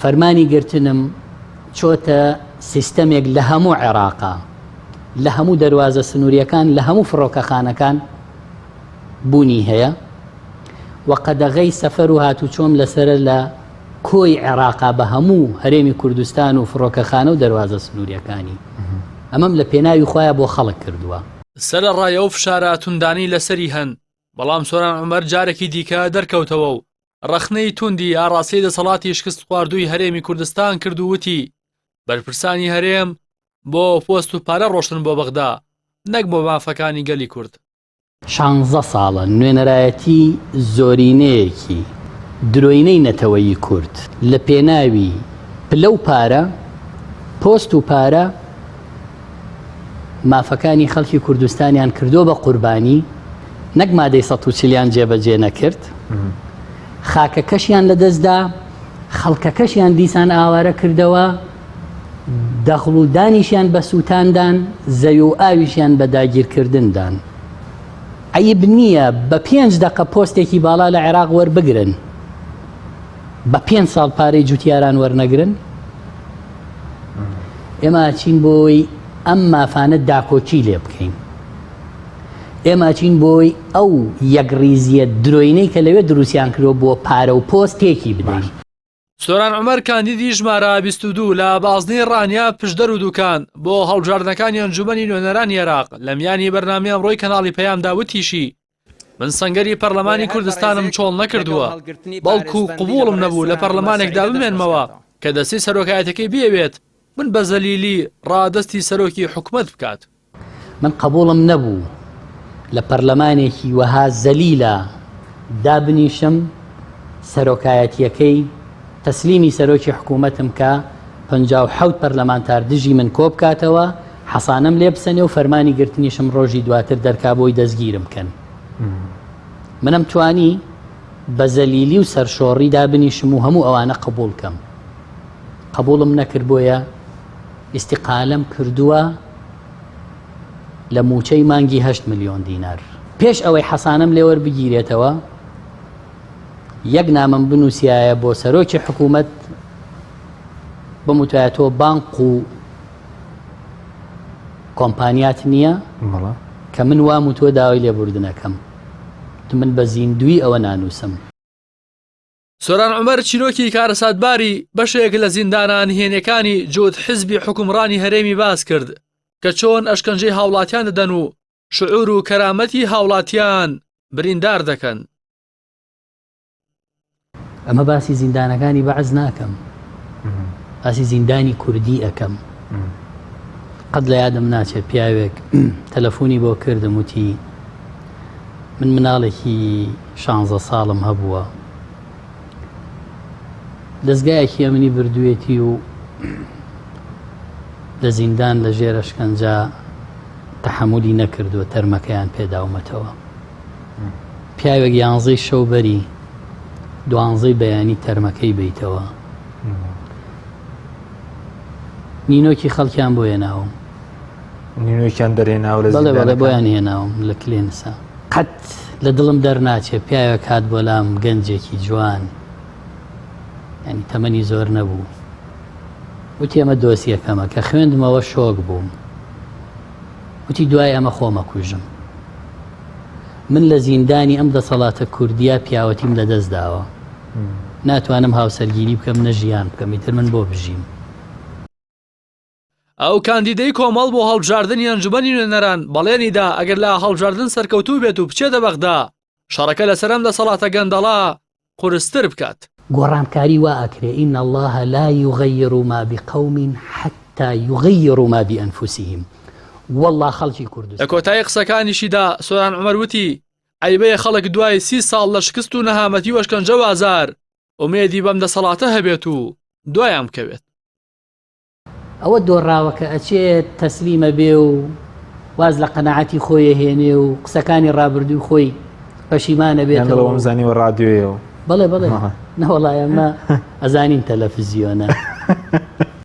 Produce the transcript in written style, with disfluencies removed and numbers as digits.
فەرمانی گرتنم چۆتە سیستەمێک لە هەموو عێراقا لە هەموو دەواازە سنووریەکان لە هەموو فڕۆکەخانەکان بوونی هەیە و قەدەغەی سەفەر و هاتوچۆم لەسرە لە کۆی عێراقا بە هەموو هەرێمی کوردستان و فڕۆکەخانە و دەواازە سنووریەکانی ئەمەم لە پێناوی خۆیان بۆ خەڵک کردووە. سەرە ڕایە و فشارە توندانی لەسەری هەن، بەڵام سۆران عومەر جارێکی دیکە دەرکەوتەوە و ڕەخنەی توندی ئاڕاستەی دەسەڵاتی شکست خواردووی هەرێمی کوردستان کرد و وتی بەرپرسانی هەرێم بۆ پۆست و پارە ڕۆشتن بۆ بەغدا نەک بۆ مافەکانی گەلی کورد. 16 ساڵە نوێنەرایەتی زۆرینەیەکی درۆینەی نەتەوەیی کورد لە پێناوی پلە و پارە پۆست و پارە مافەکانی خەڵکی کوردستانیان کردو بە قوربانی، نەک مادەی 140 جێبەجێ نەکرد، خاکەکەشیان لەدەستدا، خەڵکەکەشیان دیسان ئاوارە کردەوە، دەخڵ و دانیشیان بە سووتاندان، زەوی و ئاویشیان بە داگیرکردندان. عیب نییە بە 5 دقە پۆستێکی باڵا لە عێراق وەربگرن، بە 5 ساڵ پارەی جوتیاران وەرنەگرن. ئێمە چین بۆی ئەم مافانە داکۆچی لێ بکەین، ئێمە چین بۆی ئەو یەکڕیزیە درۆینەی کە لەوێ دروستیان کردەوە بۆ پارە و پۆست تێکی بدەین. سۆران عومەر کاندیدی ژمارە 22 لە بازنەی ڕانیا پشدەر و دوکان بۆ هەڵبژاردنەکانی ئەنجومەنی نوێنەرانی عێراق لە میانی بەرنامەی ئەمڕۆی کەناڵی پەیامدا وتیشی من سەنگەری پەرلەمانی کوردستانم چۆڵ نەکردووە، بەڵکو قبوڵم نەبوو لە پەرلەمانێکدا بمێنمەوە کە دەستی سەرۆکایەتەکەی بێوێت من بە زەلیلی ڕادەستی سەرۆکی حکومەت بکات. من قبوڵم نەبوو لە پەرلەمانێکی وەها زەلیلە دابنیشم سەرۆکایەتیەکەی تەسلیمی سەرۆکی حکوومەتم کە 57 پەرلەمانتار دژی من کۆ بکاتەوە، حەسانەم لێ بسەنێ و فەرمانی گرتنیشم ڕۆژی دواتر دەرکا بۆی دەستگیرم بکەن. منم توانی بە زەلیلی و سەرشۆڕی دابنیشم و هەموو ئەوانە قبول کەم. قبوڵم نەکرد بۆیە ئیستیقالەم کردووە لە موچەی مانگی 8 ملیۆن دینار. پێش ئەوەی حەسانەم لێ وەربگیرێتەوە یەک نامم بنووسایە بۆ سەرۆکی حکوومەت بموتایەتەوە بانق و کۆمپانیات نییە کە من وام و تۆ داوای لێبوردنەکەم، من بە زیندوی ئەوە نانووسم. سۆران عومەر چیرۆکی کارەساتباری بەشێک لە زیندانان هێنەکانی جوت حزبی حکومڕانی هەرێمی باس کرد کە چۆن ئەشکەنجەی هاوڵاتیان دەدەن و شعور و کەرامەتی هاوڵاتیان بریندار دەکەن. ئەمە باسی زیندانەکانی بەعز ناکەم، باسی زیندانی کوردی ئەەکەم. قەت لە یادم ناچێت پیاوێک تەلەفۆنی بۆ کردم وتی من مناڵێکی 16 ساڵم هەبووە، دەستگایەکی ئەمنی بردوێتی و لە زیندان لە ژێرە شکنجا تەحەمولی نەکردووە، تەرمەکەیان پێداومەتەوە. پیاوێک 11 شەوبەری 12 بەیانی تەرمەکەی بیتەوە. نینۆکی خەڵکیان بۆ هێناوم، نینۆکیان دەرێناوە لە بەڵێ بۆیان هێناوم لە کلێنسا. قەت لە دڵم دەرناچێت پیاوێک هات بۆ لام گەنجێکی جوان، ینی تەمەنی زۆر نەبوو، وتی ئەمە دۆسیەکەمە کە خوێندمەوە شۆک بووم، وتی دوای ئەمە خۆمە کوژم. من لە زیندانی ئەم دەسەڵاتە کوردیا پیاوەتیم لەدەست داوە، ناتوانم هاوسەرگیری بکەم نەژیان بکەم، ئیتر من بۆ بژیم. ئەو کاندیدەی کۆمەڵ بۆ هەڵبژاردننی ئەنجومەنی نوێنەران بەڵێنیدا ئەگەر لە هەڵبژاردن سەرکەوتوو بێت و بچێتە بەغدا شەڕەکە لەسەرم دەسەڵاتە گەندەڵا قورستر بکات. گۆڕانکاری وا ئەکرێ ئین الله لا یغەیر ما بقوم حتى یغەیروا ما بأنفسهم. والله خەڵکی کوردستان. لە کۆتایی قسەکانیشیدا سۆران عومەر وتی عیبەیە خەڵک دوای 30 ساڵ لە شکست و نەهامەتی و ئەشکەنجە و ئازار ئومێدی بەم دەسەڵاتە هەبێت و دوایان بکەوێت. ئەوە دۆڕاوە کە ئەچێت تەسلیمە بێ و واز لە قەناعەتی خۆی هێنێ و قسەکانی ڕابردووی خۆی پەشیمانە بێتەوە زانیوە ڕادیۆیەوە. بەڵێ نەوەڵای ئەمە ئەزانین تەلەڤیزیۆنە